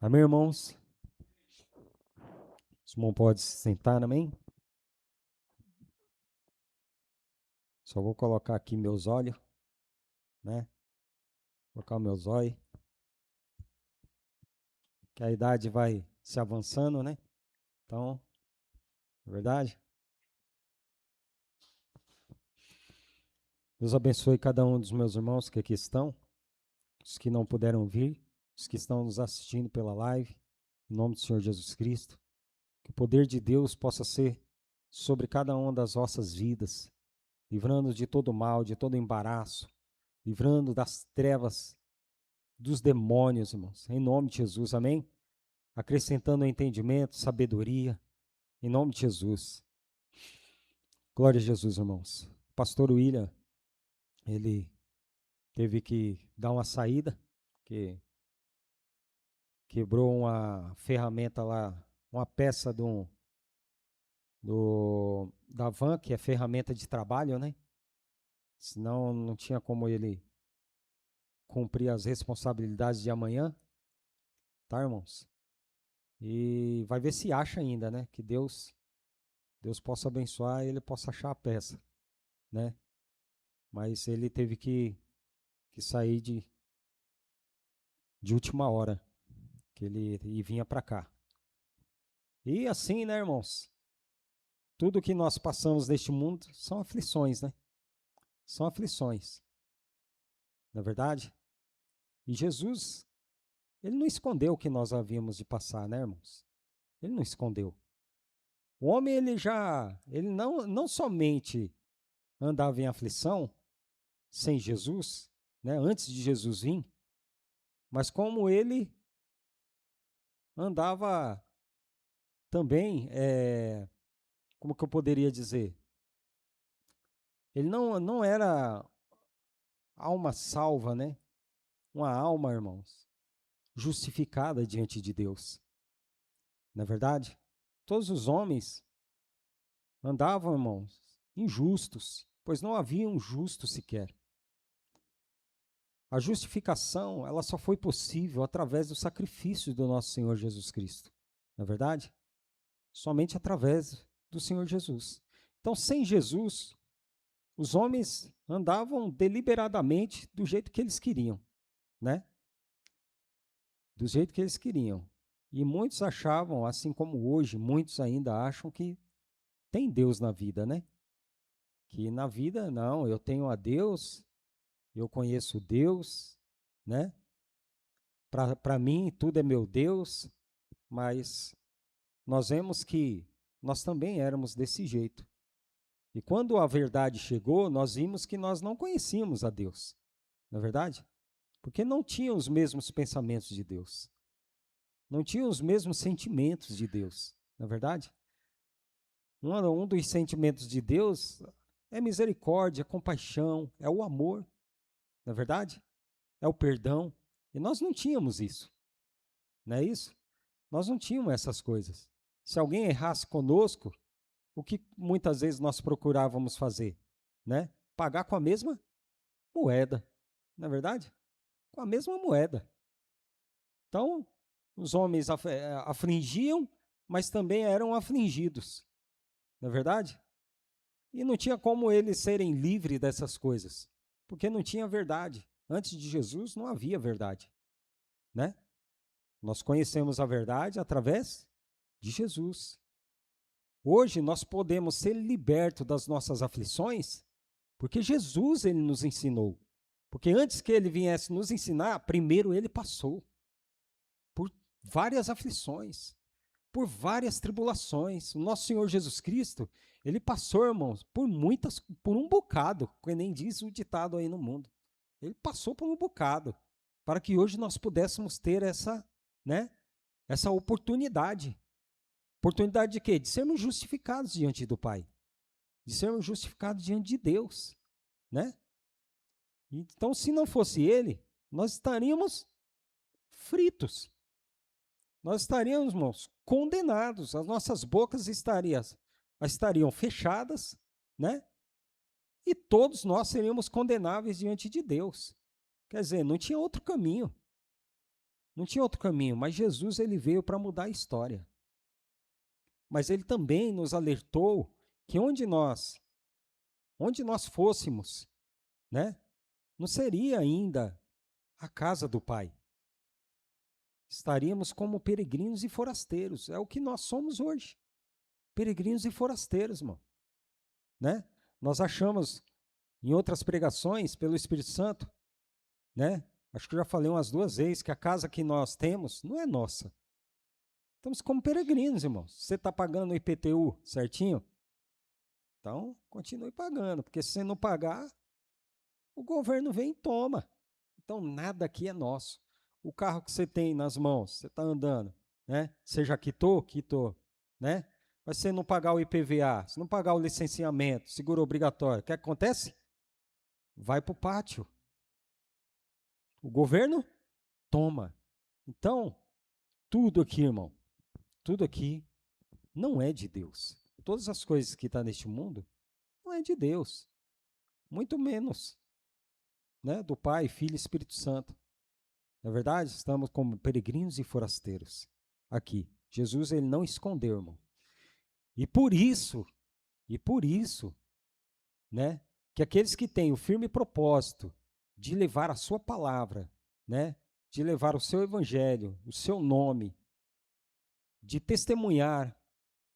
Amém, irmãos? Os irmãos podem se sentar, amém? Só vou colocar aqui meus olhos, né? Colocar meus olhos, que a idade vai se avançando, né? Então, é verdade? Deus abençoe cada um dos meus irmãos que aqui estão, os que não puderam vir, os que estão nos assistindo pela live, em nome do Senhor Jesus Cristo. Que o poder de Deus possa ser sobre cada uma das vossas vidas, livrando de todo mal, de todo embaraço, livrando das trevas, dos demônios, irmãos, em nome de Jesus, amém? Acrescentando entendimento, sabedoria, em nome de Jesus. Glória a Jesus, irmãos. O pastor William, ele teve que dar uma saída, que quebrou uma ferramenta lá, uma peça da van, que é ferramenta de trabalho, né? Senão não tinha como ele cumprir as responsabilidades de amanhã, tá, irmãos? E vai ver se acha ainda, né? Que Deus possa abençoar e ele possa achar a peça, né? Mas ele teve que sair de última hora, que ele e vinha para cá. E assim, né, irmãos? Tudo que nós passamos neste mundo são aflições, né? São aflições, não é verdade? E Jesus, ele não escondeu o que nós havíamos de passar, né, irmãos? Ele não escondeu. O homem, ele não somente andava em aflição sem Jesus, né, antes de Jesus vir, mas como ele andava também, como que eu poderia dizer? Ele não era alma salva, né? Uma alma, irmãos, justificada diante de Deus. Não é verdade? Todos os homens andavam, irmãos, injustos, pois não havia um justo sequer. A justificação, ela só foi possível através do sacrifício do nosso Senhor Jesus Cristo. Não é verdade? Somente através do Senhor Jesus. Então, sem Jesus, os homens andavam deliberadamente do jeito que eles queriam, né? Do jeito que eles queriam. E muitos achavam, assim como hoje, muitos ainda acham que tem Deus na vida, né? Que na vida, não, eu tenho a Deus, eu conheço Deus, né? Para mim, tudo é meu Deus, mas nós vemos que nós também éramos desse jeito. E quando a verdade chegou, nós vimos que nós não conhecíamos a Deus, não é verdade? Porque não tinham os mesmos pensamentos de Deus, não tinham os mesmos sentimentos de Deus, não é verdade? Um dos sentimentos de Deus é misericórdia, compaixão, é o amor, não é verdade? É o perdão. E nós não tínhamos isso, não é isso? Nós não tínhamos essas coisas. Se alguém errasse conosco, o que muitas vezes nós procurávamos fazer? Né? Pagar com a mesma moeda, não é verdade? Com a mesma moeda. Então, os homens afligiam, mas também eram afligidos, não é verdade? E não tinha como eles serem livres dessas coisas, porque não tinha verdade. Antes de Jesus não havia verdade, né? Nós conhecemos a verdade através de Jesus. Hoje nós podemos ser libertos das nossas aflições, porque Jesus ele nos ensinou. Porque antes que ele viesse nos ensinar, primeiro ele passou por várias aflições, por várias tribulações. O nosso Senhor Jesus Cristo, ele passou, irmãos, por um bocado, que nem diz o ditado aí no mundo. Ele passou por um bocado, para que hoje nós pudéssemos ter né, essa oportunidade. Oportunidade de quê? De sermos justificados diante do Pai, de sermos justificados diante de Deus, né? Então, se não fosse ele, nós estaríamos fritos. Nós estaríamos, irmãos, condenados. As nossas bocas estariam fechadas, né? E todos nós seríamos condenáveis diante de Deus. Quer dizer, não tinha outro caminho. Não tinha outro caminho, mas Jesus ele veio para mudar a história. Mas ele também nos alertou que onde nós fôssemos, né, não seria ainda a casa do Pai. Estaríamos como peregrinos e forasteiros. É o que nós somos hoje. Peregrinos e forasteiros, irmão. Né? Nós achamos, em outras pregações, pelo Espírito Santo, né? Acho que eu já falei umas 2 vezes, que a casa que nós temos não é nossa. Estamos como peregrinos, irmãos. Você está pagando o IPTU certinho? Então, continue pagando, porque se você não pagar, o governo vem e toma. Então, nada aqui é nosso. O carro que você tem nas mãos, você está andando, né? Você já quitou? Quitou, né? Mas se você não pagar o IPVA, se não pagar o licenciamento, seguro obrigatório, o que acontece? Vai para o pátio. O governo toma. Então, tudo aqui, irmão, tudo aqui não é de Deus. Todas as coisas que estão neste mundo não é de Deus. Muito menos, né, do Pai, Filho e Espírito Santo. Na verdade, estamos como peregrinos e forasteiros aqui. Jesus ele não escondeu, irmão. E por isso, né, que aqueles que têm o firme propósito de levar a sua palavra, né, de levar o seu evangelho, o seu nome, de testemunhar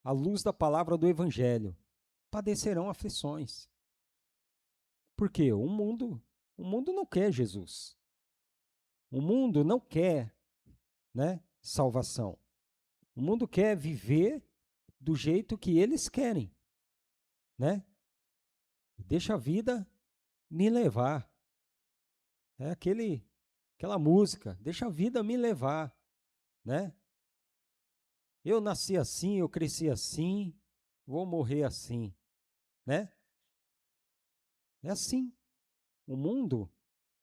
a luz da palavra do evangelho, padecerão aflições. Por quê? O mundo não quer Jesus. O mundo não quer, né, salvação. O mundo quer viver do jeito que eles querem, né? Deixa a vida me levar. É aquela música, deixa a vida me levar, né? Eu nasci assim, eu cresci assim, vou morrer assim, né? É assim. O mundo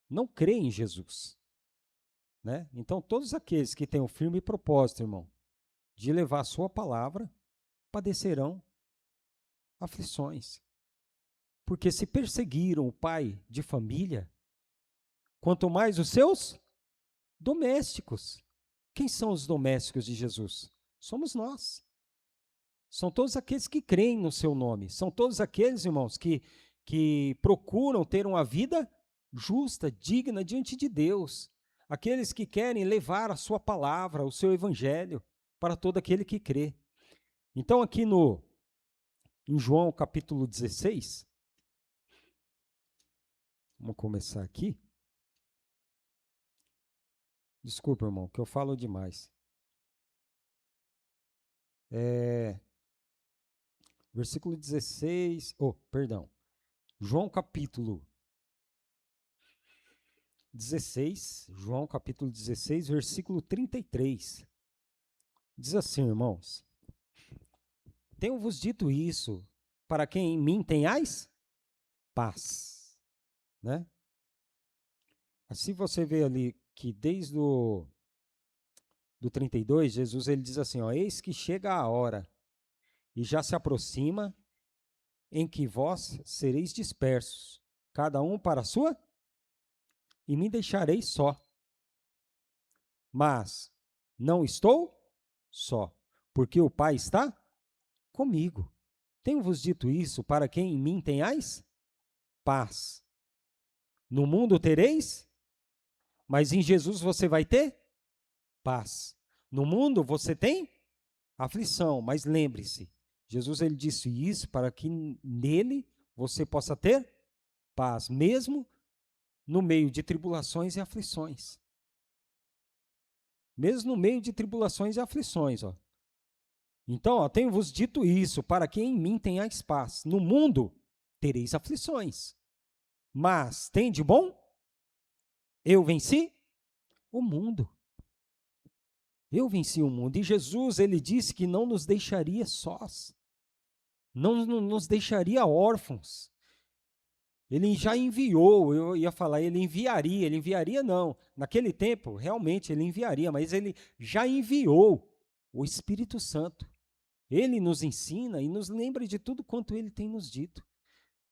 não crê em Jesus, né? Então todos aqueles que têm um firme propósito, irmão, de levar a sua palavra, padecerão aflições. Porque se perseguiram o pai de família, quanto mais os seus domésticos. Quem são os domésticos de Jesus? Somos nós. São todos aqueles que creem no seu nome. São todos aqueles, irmãos, que procuram ter uma vida justa, digna diante de Deus. Aqueles que querem levar a sua palavra, o seu evangelho, para todo aquele que crê. Então, aqui em João capítulo 16, vamos começar aqui. Desculpa, irmão, que eu falo demais. Versículo 16, perdão. João capítulo 16, versículo 33. Diz assim, irmãos: Tenho-vos dito isso, para que em mim tenhais paz. Né? Assim você vê ali que desde do 32, Jesus ele diz assim, ó, eis que chega a hora, e já se aproxima, em que vós sereis dispersos, cada um para a sua, e me deixareis só. Mas não estou só, porque o Pai está comigo. Tenho-vos dito isso para que em mim tenhais paz. No mundo tereis, mas em Jesus você vai ter paz. No mundo você tem aflição, mas lembre-se, Jesus ele disse isso para que nele você possa ter paz, mesmo no meio de tribulações e aflições. Mesmo no meio de tribulações e aflições, ó. Então, tenho-vos dito isso, para que em mim tenhais paz. No mundo tereis aflições, mas tem de bom? Eu venci o mundo. Eu venci o mundo. E Jesus, ele disse que não nos deixaria sós. Não nos deixaria órfãos. Ele já enviou, eu ia falar, ele enviaria não. Naquele tempo, realmente, ele enviaria, mas ele já enviou o Espírito Santo. Ele nos ensina e nos lembra de tudo quanto ele tem nos dito.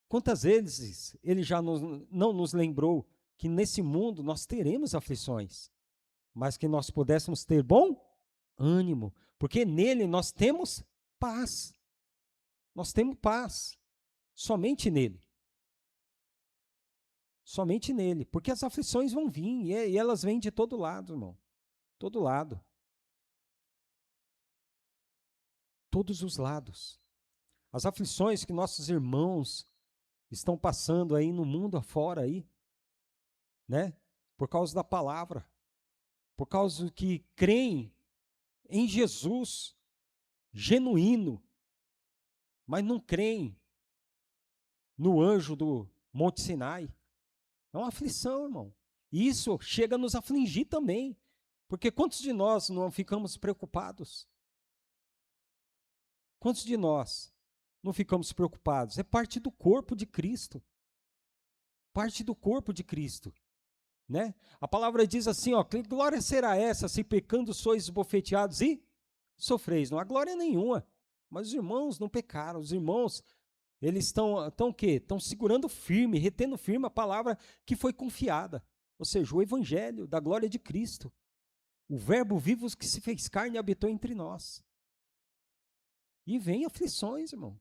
Quantas vezes ele já não nos lembrou que nesse mundo nós teremos aflições, mas que nós pudéssemos ter bom ânimo, porque nele nós temos paz. Nós temos paz, somente nele. Somente nele, porque as aflições vão vir, e elas vêm de todo lado, irmão. Todo lado. Todos os lados. As aflições que nossos irmãos estão passando aí no mundo afora aí, né? Por causa da palavra, por causa que creem em Jesus genuíno, mas não creem no anjo do Monte Sinai. É uma aflição, irmão. E isso chega a nos afligir também, porque quantos de nós não ficamos preocupados? Quantos de nós não ficamos preocupados? É parte do corpo de Cristo. Parte do corpo de Cristo. Né? A palavra diz assim, ó, que glória será essa se pecando sois esbofeteados e sofreis? Não há glória nenhuma. Mas os irmãos não pecaram. Os irmãos, eles estão o quê? Estão segurando firme, retendo firme a palavra que foi confiada. Ou seja, o evangelho da glória de Cristo. O verbo vivo que se fez carne e habitou entre nós. E vem aflições, irmão.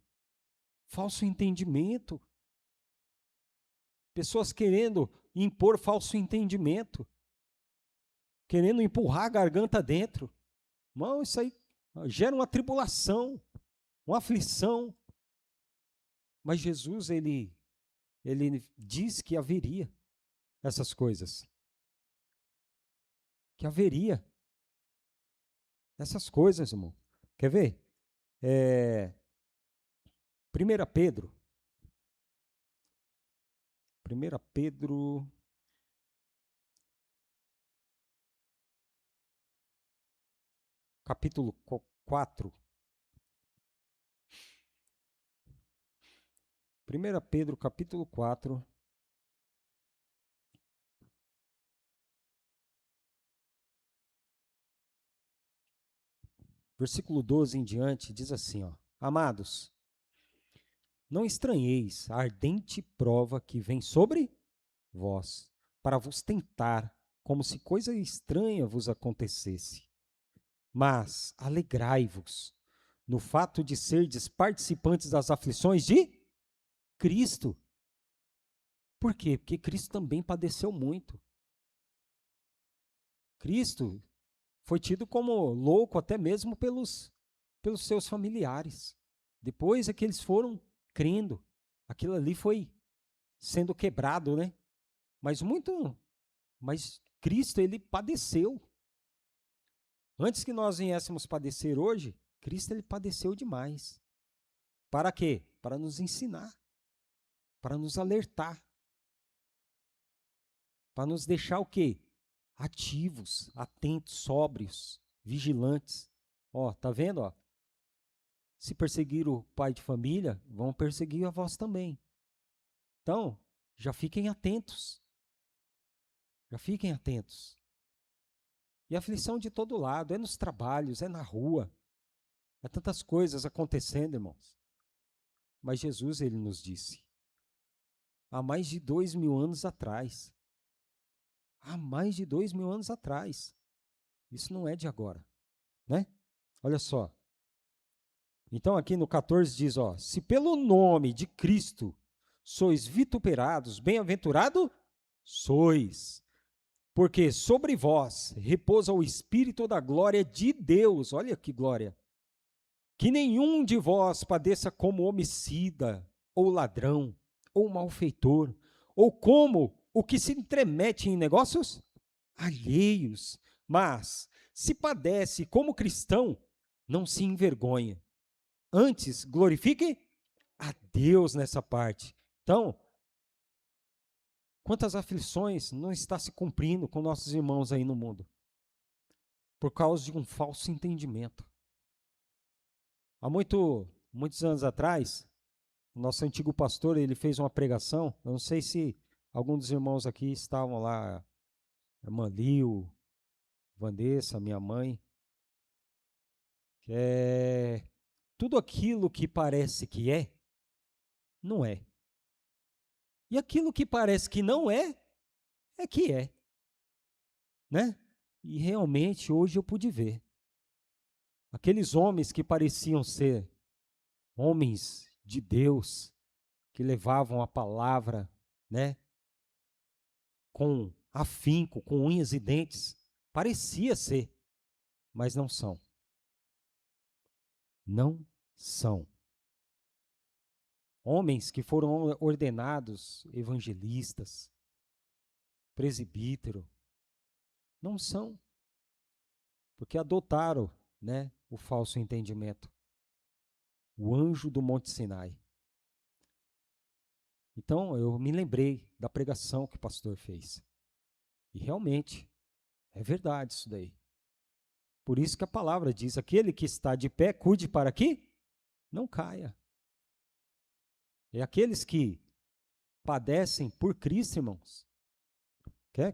Falso entendimento. Pessoas querendo impor falso entendimento. Querendo empurrar a garganta dentro. Irmão, isso aí gera uma tribulação, uma aflição. Mas Jesus, ele diz que haveria essas coisas. Que haveria essas coisas, irmão. Quer ver? 1 Pedro. 1 Pedro, capítulo 4. 1 Pedro, capítulo 4. Versículo 12 em diante, diz assim, ó: Amados, não estranheis a ardente prova que vem sobre vós, para vos tentar, como se coisa estranha vos acontecesse. Mas alegrai-vos no fato de serdes participantes das aflições de Cristo. Por quê? Porque Cristo também padeceu muito. Cristo foi tido como louco até mesmo pelos seus familiares. Depois é que eles foram crendo. Aquilo ali foi sendo quebrado, né? Mas Cristo, ele padeceu. Antes que nós viéssemos padecer hoje, Cristo, ele padeceu demais. Para quê? Para nos ensinar, para nos alertar, para nos deixar o quê? Ativos, atentos, sóbrios, vigilantes. Ó, tá vendo, ó? Se perseguir o pai de família, vão perseguir a vós também. Então, já fiquem atentos. Já fiquem atentos. E aflição de todo lado, é nos trabalhos, é na rua. É tantas coisas acontecendo, irmãos. Mas Jesus, ele nos disse, há mais de 2000 anos atrás. Há mais de 2000 anos atrás. Isso não é de agora, né? Olha só. Então aqui no 14 diz, ó, se pelo nome de Cristo sois vituperados, bem-aventurado sois, porque sobre vós repousa o Espírito da glória de Deus. Olha que glória. Que nenhum de vós padeça como homicida, ou ladrão, ou malfeitor, ou como o que se intromete em negócios alheios. Mas, se padece como cristão, não se envergonha. Antes, glorifique a Deus nessa parte. Então, quantas aflições não está se cumprindo com nossos irmãos aí no mundo? Por causa de um falso entendimento. Há muitos anos atrás, o nosso antigo pastor, ele fez uma pregação, eu não sei se algum dos irmãos aqui estavam lá, a irmã Lio, Vanessa, minha mãe, que é tudo aquilo que parece que é, não é. E aquilo que parece que não é, é que é. Né? E realmente hoje eu pude ver. Aqueles homens que pareciam ser homens de Deus, que levavam a palavra, né, com afinco, com unhas e dentes, parecia ser, mas não são. Não são. Homens que foram ordenados evangelistas, presbítero, não são, porque adotaram, né, o falso entendimento. O anjo do Monte Sinai. Então, eu me lembrei da pregação que o pastor fez. E realmente, é verdade isso daí. Por isso que a palavra diz, aquele que está de pé, cuide para que não caia. É aqueles que padecem por Cristo, irmãos.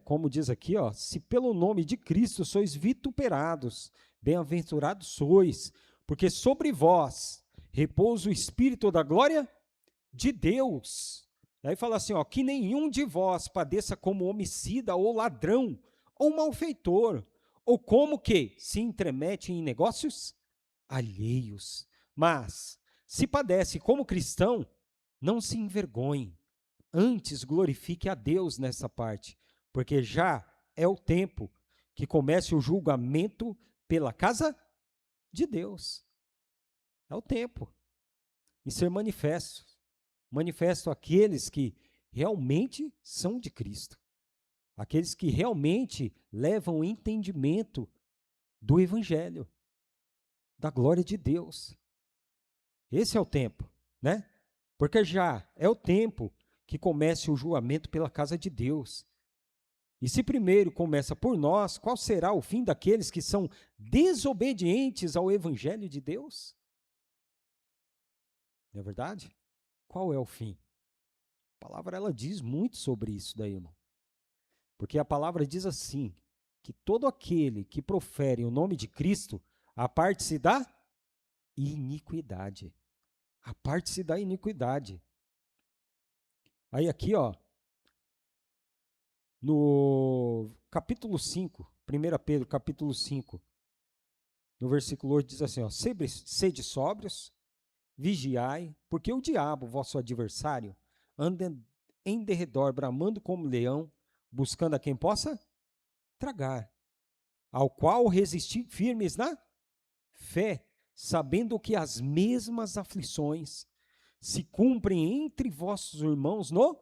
Como diz aqui, ó, se pelo nome de Cristo sois vituperados, bem-aventurados sois, porque sobre vós repousa o Espírito da glória de Deus. Aí fala assim, ó, que nenhum de vós padeça como homicida ou ladrão ou malfeitor, ou como que se intromete em negócios alheios. Mas, se padece como cristão, não se envergonhe, antes glorifique a Deus nessa parte, porque já é o tempo que comece o julgamento pela casa de Deus. É o tempo. E ser manifesto. Manifesto aqueles que realmente são de Cristo. Aqueles que realmente levam o entendimento do Evangelho, da glória de Deus. Esse é o tempo, né? Porque já é o tempo que comece o julgamento pela casa de Deus. E se primeiro começa por nós, qual será o fim daqueles que são desobedientes ao Evangelho de Deus? Não é verdade? Qual é o fim? A palavra ela diz muito sobre isso daí, irmão. Porque a palavra diz assim, que todo aquele que profere o nome de Cristo, aparte-se da iniquidade. Aparte-se da iniquidade. Aí aqui, ó, no capítulo 5, 1 Pedro, capítulo 5, no versículo 8 diz assim, ó, sede sóbrios, vigiai, porque o diabo, vosso adversário, anda em derredor, bramando como leão, buscando a quem possa tragar, ao qual resistir firmes na fé, sabendo que as mesmas aflições se cumprem entre vossos irmãos no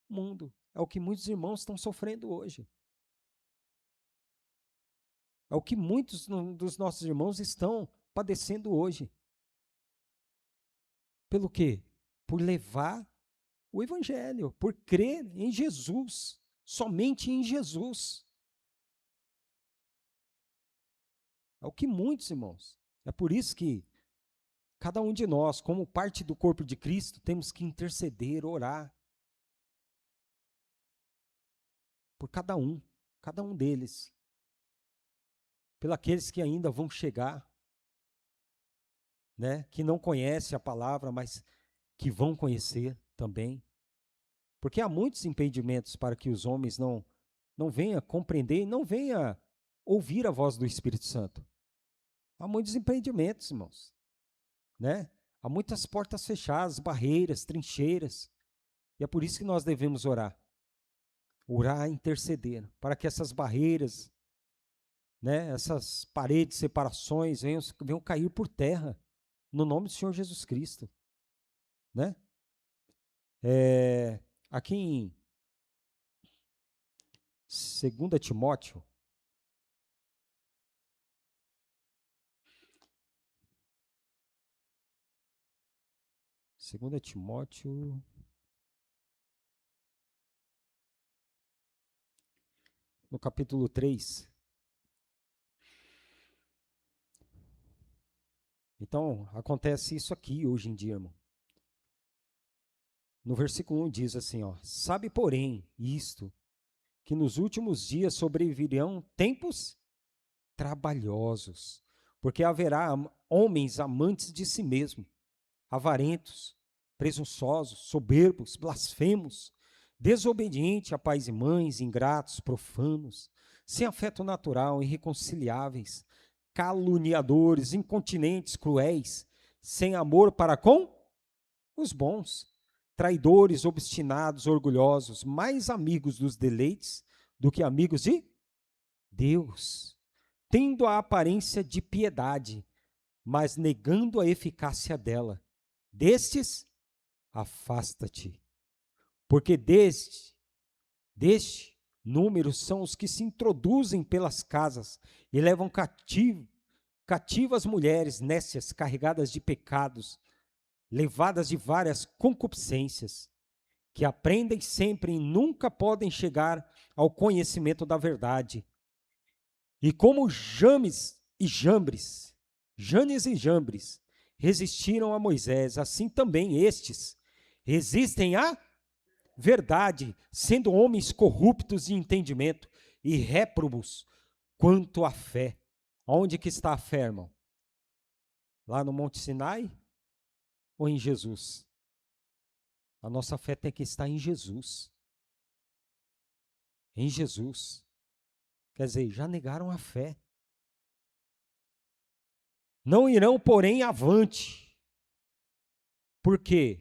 mundo. É o que muitos irmãos estão sofrendo hoje. É o que muitos dos nossos irmãos estão padecendo hoje. Pelo quê? Por levar o Evangelho, por crer em Jesus, somente em Jesus. É o que muitos, irmãos. É por isso que cada um de nós, como parte do corpo de Cristo, temos que interceder, orar por cada um deles. Pelos que ainda vão chegar, né, que não conhecem a palavra, mas que vão conhecer também. Porque há muitos impedimentos para que os homens não venham compreender, não venham ouvir a voz do Espírito Santo. Há muitos impedimentos, irmãos, né? Há muitas portas fechadas, barreiras, trincheiras. E é por isso que nós devemos orar. Orar e interceder, para que essas barreiras, né, essas paredes, separações venham cair por terra, no nome do Senhor Jesus Cristo, né? Aqui em 2 Timóteo, 2 Timóteo, no capítulo 3. Então, acontece isso aqui hoje em dia, irmão. No versículo 1 diz assim, ó, sabe, porém, isto, que nos últimos dias sobrevirão tempos trabalhosos, porque haverá homens amantes de si mesmo, avarentos, presunçosos, soberbos, blasfemos, desobedientes a pais e mães, ingratos, profanos, sem afeto natural, irreconciliáveis, caluniadores, incontinentes, cruéis, sem amor para com os bons, traidores, obstinados, orgulhosos, mais amigos dos deleites do que amigos de Deus, tendo a aparência de piedade, mas negando a eficácia dela. Destes, afasta-te, porque deste número são os que se introduzem pelas casas e levam cativas mulheres nécias, carregadas de pecados, levadas de várias concupiscências, que aprendem sempre e nunca podem chegar ao conhecimento da verdade. E como Janes e Jambres resistiram a Moisés, assim também estes resistem à verdade, sendo homens corruptos de entendimento e réprobos quanto à fé. Onde que está a fé, irmão? Lá no Monte Sinai ou em Jesus? A nossa fé tem que estar em Jesus. Em Jesus. Quer dizer, já negaram a fé. Não irão, porém, avante, porque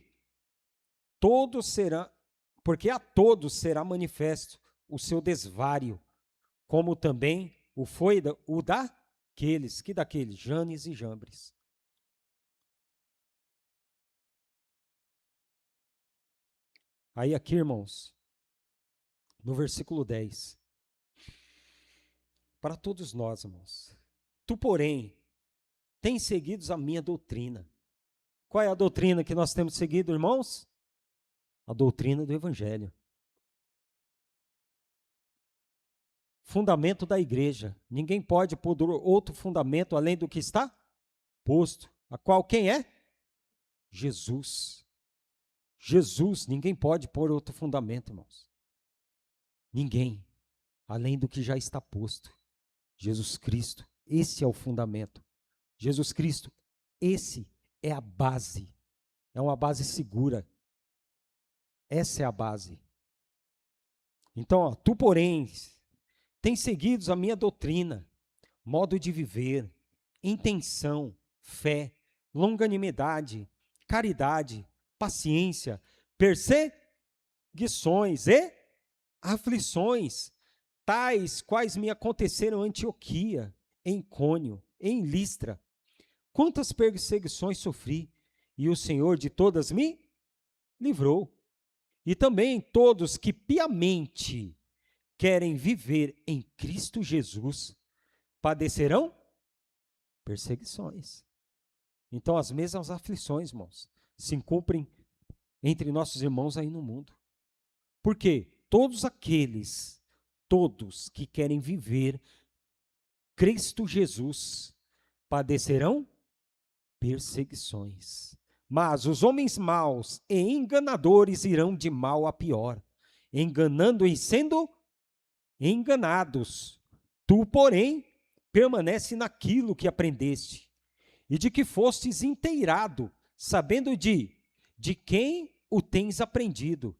a todos será manifesto o seu desvário, como também foi o daqueles, Janes e Jambres. Aí aqui, irmãos, no versículo 10, para todos nós, irmãos, tu, porém, tens seguido a minha doutrina. Qual é a doutrina que nós temos seguido, irmãos? A doutrina do Evangelho. Fundamento da igreja. Ninguém pode pôr outro fundamento além do que está posto. A qual quem é? Jesus. Jesus, ninguém pode pôr outro fundamento, irmãos. Ninguém, além do que já está posto. Jesus Cristo, esse é o fundamento. Jesus Cristo, esse é a base. É uma base segura. Essa é a base. Então, ó, tu, porém, tens seguido a minha doutrina, modo de viver, intenção, fé, longanimidade, caridade, paciência, perseguições e aflições, tais quais me aconteceram em Antioquia, em Icônio, em Listra. Quantas perseguições sofri, e o Senhor de todas me livrou. E também todos que piamente querem viver em Cristo Jesus padecerão perseguições. Então, as mesmas aflições, irmãos, se cumprem entre nossos irmãos aí no mundo. Porque todos que querem viver Cristo Jesus padecerão perseguições. Mas os homens maus e enganadores irão de mal a pior, enganando e sendo enganados. Tu, porém, permanece naquilo que aprendeste e de que fostes inteirado, sabendo de quem o tens aprendido.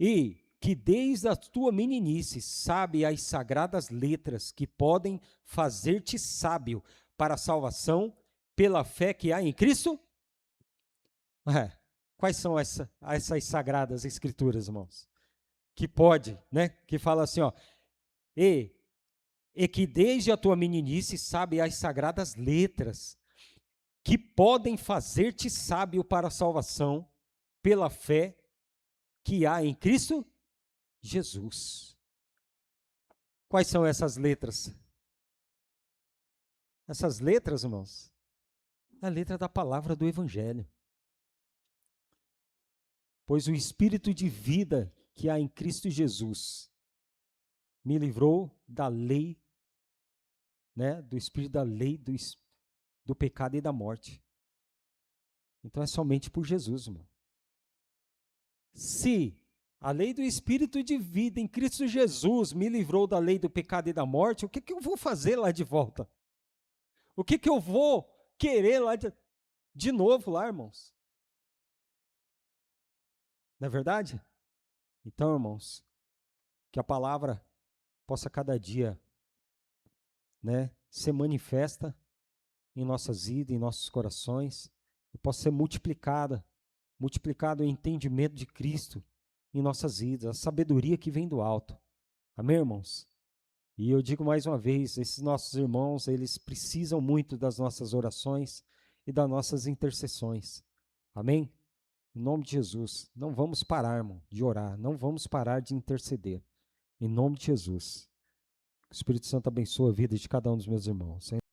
E que desde a tua meninice sabe as sagradas letras que podem fazer-te sábio para a salvação pela fé que há em Cristo? Quais são essas sagradas escrituras, irmãos? Que pode, né? Que fala assim, ó, e que desde a tua meninice sabe as sagradas letras que podem fazer-te sábio para a salvação pela fé que há em Cristo Jesus. Quais são essas letras? Essas letras, irmãos, é a letra da palavra do Evangelho. Pois o Espírito de vida que há em Cristo Jesus me livrou da lei, né, do espírito da lei, do pecado e da morte. Então é somente por Jesus, irmão. Se a lei do Espírito de vida em Cristo Jesus me livrou da lei do pecado e da morte, o que eu vou fazer lá de volta? O que eu vou querer lá de novo lá, irmãos? Não é verdade? Então, irmãos, Que a palavra possa cada dia, né, ser manifesta em nossas vidas, em nossos corações, e possa ser multiplicado o entendimento de Cristo em nossas vidas, a sabedoria que vem do alto. Amém, irmãos? E eu digo mais uma vez, esses nossos irmãos, eles precisam muito das nossas orações e das nossas intercessões. Amém? Em nome de Jesus, não vamos parar, irmão, de orar, não vamos parar de interceder. Em nome de Jesus. Que o Espírito Santo abençoe a vida de cada um dos meus irmãos.